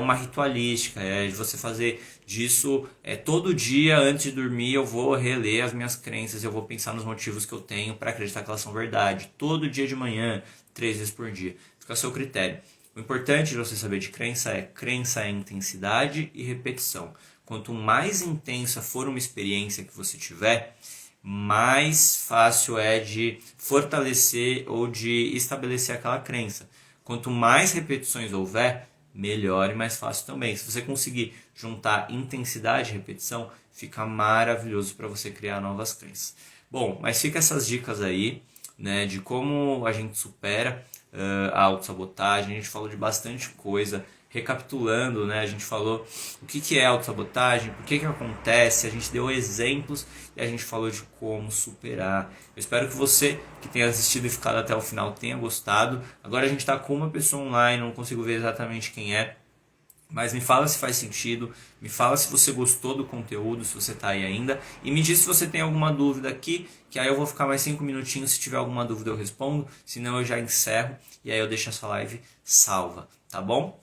uma ritualística, é você fazer disso todo dia antes de dormir eu vou reler as minhas crenças, eu vou pensar nos motivos que eu tenho para acreditar que elas são verdade. Todo dia de manhã, 3 vezes por dia. Fica a seu critério. O importante de você saber de crença é intensidade e repetição. Quanto mais intensa for uma experiência que você tiver, mais fácil é de fortalecer ou de estabelecer aquela crença. Quanto mais repetições houver, melhor e mais fácil também. Se você conseguir juntar intensidade e repetição, fica maravilhoso para você criar novas crenças. Bom, mas fica essas dicas aí, né, de como a gente supera a autossabotagem. A gente falou de bastante coisa. Recapitulando, né, a gente falou o que é autossabotagem, por que acontece, a gente deu exemplos e a gente falou de como superar. Eu espero que você que tenha assistido e ficado até o final tenha gostado. Agora a gente está com uma pessoa online, não consigo ver exatamente quem é, mas me fala se faz sentido, me fala se você gostou do conteúdo, se você está aí ainda, e me diz se você tem alguma dúvida aqui, que aí eu vou ficar mais 5 minutinhos, se tiver alguma dúvida eu respondo, senão eu já encerro e aí eu deixo essa live salva, tá bom?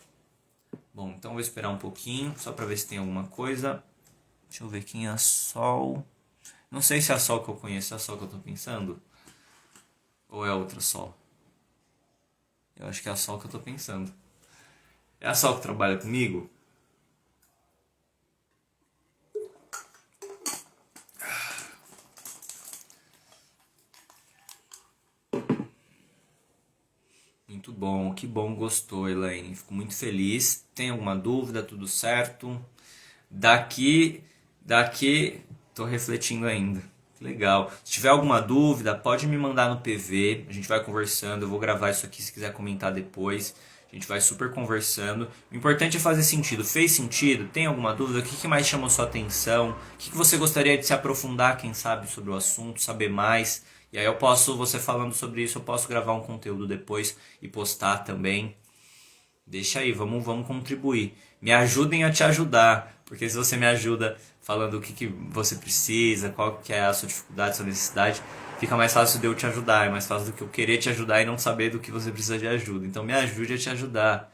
Bom, então vou esperar um pouquinho, só para ver se tem alguma coisa. Deixa eu ver quem é a Sol. Não sei se é a Sol que eu conheço, é a Sol que eu tô pensando. Ou é outra Sol? Eu acho que é a Sol que eu tô pensando. É a Sol que trabalha comigo? Muito bom, que bom, gostou, Elaine. Fico muito feliz. Tem alguma dúvida? Tudo certo? Daqui, tô refletindo ainda. Que legal. Se tiver alguma dúvida, pode me mandar no PV. A gente vai conversando. Eu vou gravar isso aqui se quiser comentar depois. A gente vai super conversando. O importante é fazer sentido. Fez sentido? Tem alguma dúvida? O que mais chamou sua atenção? O que você gostaria de se aprofundar, quem sabe, sobre o assunto, saber mais? E aí você falando sobre isso, eu posso gravar um conteúdo depois e postar também. Deixa aí, vamos contribuir. Me ajudem a te ajudar, porque se você me ajuda falando o que você precisa, qual que é a sua dificuldade, sua necessidade, fica mais fácil de eu te ajudar, é mais fácil do que eu querer te ajudar e não saber do que você precisa de ajuda. Então me ajude a te ajudar,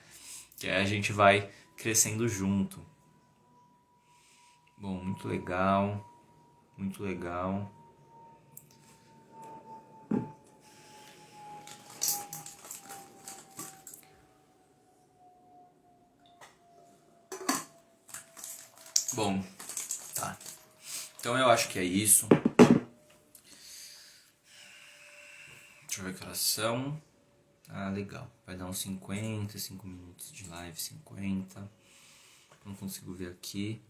que aí a gente vai crescendo junto. Bom, muito legal, muito legal. Bom, tá. Então eu acho que é isso. Deixa eu ver que horas são. Legal. Vai dar uns 55 minutos de live, 50. Não consigo ver aqui.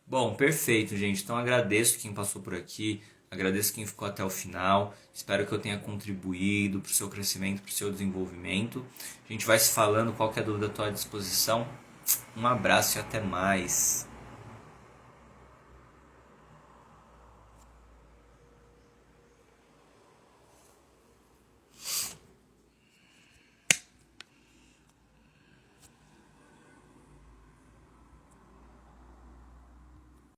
Bom, perfeito, gente. Então agradeço quem passou por aqui. Agradeço quem ficou até o final. Espero que eu tenha contribuído para o seu crescimento, para o seu desenvolvimento. A gente vai se falando. Qualquer dúvida, estou à disposição. Um abraço e até mais.